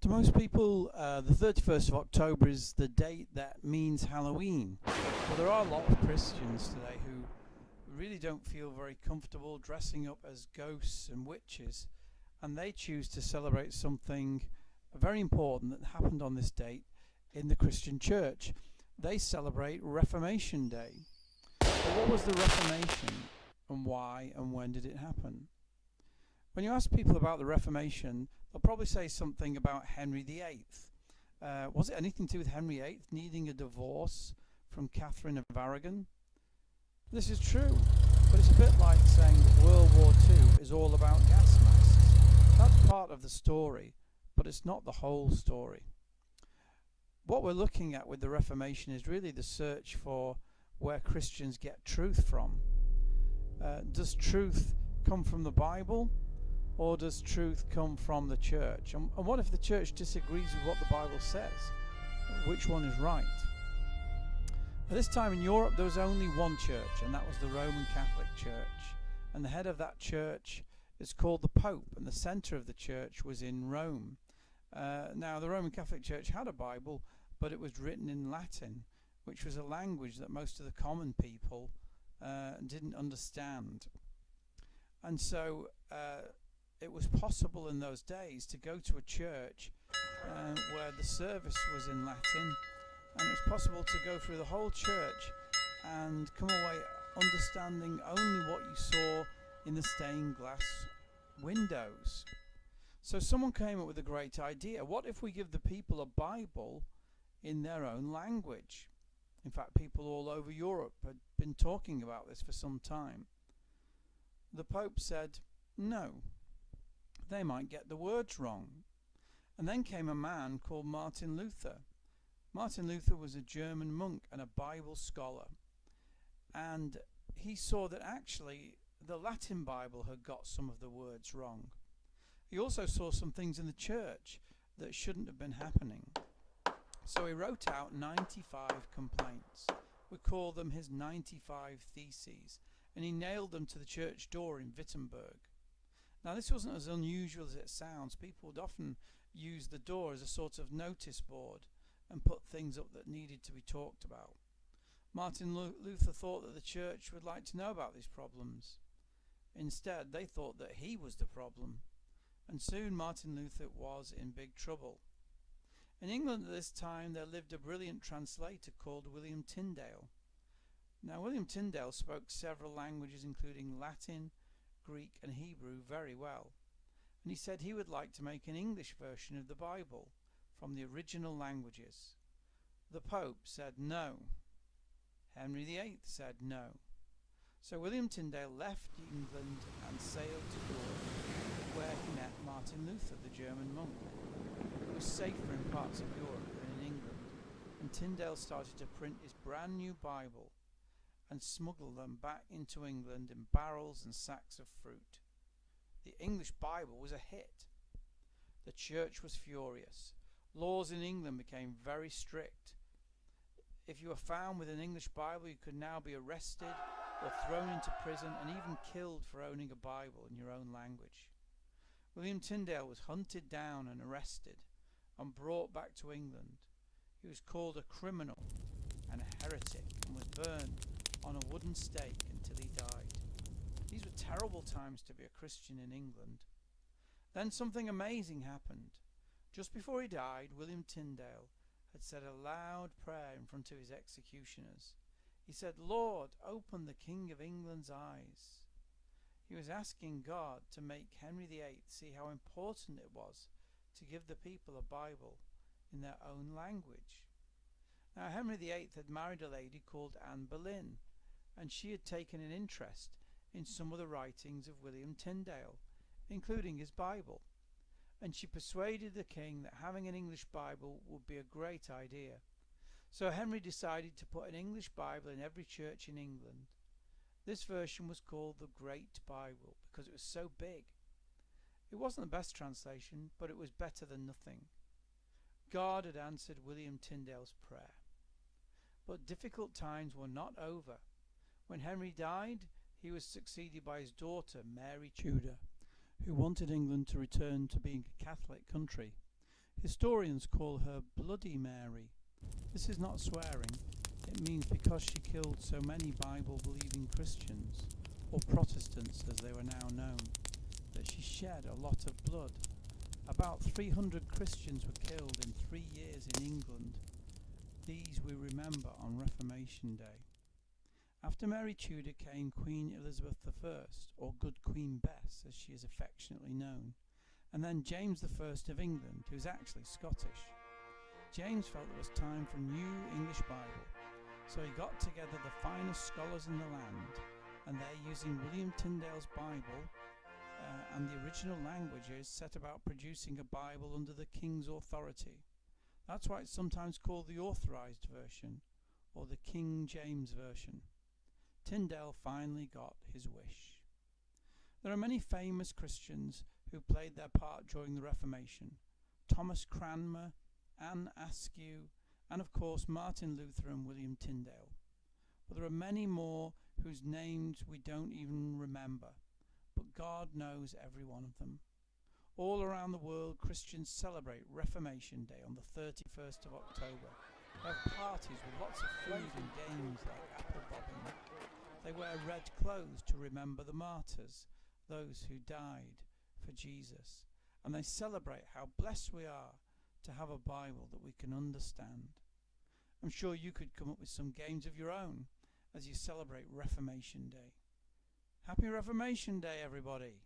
To most people, the 31st of October is the date that means Halloween. But there are a lot of Christians today who really don't feel very comfortable dressing up as ghosts and witches, and they choose to celebrate something very important that happened on this date in the Christian church. They celebrate Reformation Day. But what was the Reformation, and why, and when did it happen? When you ask people about the Reformation, they'll probably say something about Henry VIII. Was it anything to do with Henry VIII needing a divorce from Catherine of Aragon? This is true, but it's a bit like saying that World War II is all about gas masks. That's part of the story, but it's not the whole story. What we're looking at with the Reformation is really the search for where Christians get truth from. Does truth come from the Bible? Or does truth come from the church? And what if the church disagrees with what the Bible says? Which one is right? At this time in Europe, there was only one church, and that was the Roman Catholic Church. And the head of that church is called the Pope, and the centre of the church was in Rome. Now, the Roman Catholic Church had a Bible, but it was written in Latin, which was a language that most of the common people didn't understand. And so it was possible in those days to go to a church where the service was in Latin, and it was possible to go through the whole church and come away understanding only what you saw in the stained glass windows. So someone came up with a great idea. What if we give the people a Bible in their own language? In fact, people all over Europe had been talking about this for some time. The Pope said, no, they might get the words wrong. And then came a man called Martin Luther. Martin Luther was a German monk and a Bible scholar. And he saw that actually the Latin Bible had got some of the words wrong. He also saw some things in the church that shouldn't have been happening. So he wrote out 95 complaints. We call them his 95 Theses. And he nailed them to the church door in Wittenberg. Now, this wasn't as unusual as it sounds. People would often use the door as a sort of notice board and put things up that needed to be talked about. Martin Luther thought that the church would like to know about these problems. Instead, they thought that he was the problem. And soon Martin Luther was in big trouble. In England at this time, there lived a brilliant translator called William Tyndale. Now, William Tyndale spoke several languages, including Latin, Greek and Hebrew, very well. And he said he would like to make an English version of the Bible from the original languages. The Pope said no. Henry VIII said no. So William Tyndale left England and sailed to Europe, where he met Martin Luther, the German monk. It was safer in parts of Europe than in England, and Tyndale started to print his brand new Bible and smuggle them back into England in barrels and sacks of fruit. The English Bible was a hit. The church was furious. Laws in England became very strict. If you were found with an English Bible, you could now be arrested or thrown into prison and even killed for owning a Bible in your own language. William Tyndale was hunted down and arrested and brought back to England. He was called a criminal and a heretic and was burned on a wooden stake until he died. These were terrible times to be a Christian in England. Then something amazing happened. Just before he died, William Tyndale had said a loud prayer in front of his executioners. He said, "Lord, open the King of England's eyes." He was asking God to make Henry VIII see how important it was to give the people a Bible in their own language. Now, Henry VIII had married a lady called Anne Boleyn, and she had taken an interest in some of the writings of William Tyndale, including his Bible. And she persuaded the king that having an English Bible would be a great idea. So Henry decided to put an English Bible in every church in England. This version was called the Great Bible because it was so big. It wasn't the best translation, but it was better than nothing. God had answered William Tyndale's prayer. But difficult times were not over. When Henry died, he was succeeded by his daughter, Mary Tudor, who wanted England to return to being a Catholic country. Historians call her Bloody Mary. This is not swearing. It means because she killed so many Bible-believing Christians, or Protestants as they were now known, that she shed a lot of blood. About 300 Christians were killed in 3 years in England. These we remember on Reformation Day. After Mary Tudor came Queen Elizabeth I, or Good Queen Bess as she is affectionately known, and then James I of England, who is actually Scottish. James felt it was time for a new English Bible, so he got together the finest scholars in the land, and they, using William Tyndale's Bible and the original languages, set about producing a Bible under the King's authority. That's why it's sometimes called the Authorized Version, or the King James Version. Tyndale finally got his wish. There are many famous Christians who played their part during the Reformation: Thomas Cranmer, Anne Askew, and of course Martin Luther and William Tyndale. But there are many more whose names we don't even remember, but God knows every one of them. All around the world, Christians celebrate Reformation Day on the 31st of October. They have parties with lots of food and games like apple bobbing. They wear red clothes to remember the martyrs, those who died for Jesus. And they celebrate how blessed we are to have a Bible that we can understand. I'm sure you could come up with some games of your own as you celebrate Reformation Day. Happy Reformation Day, everybody!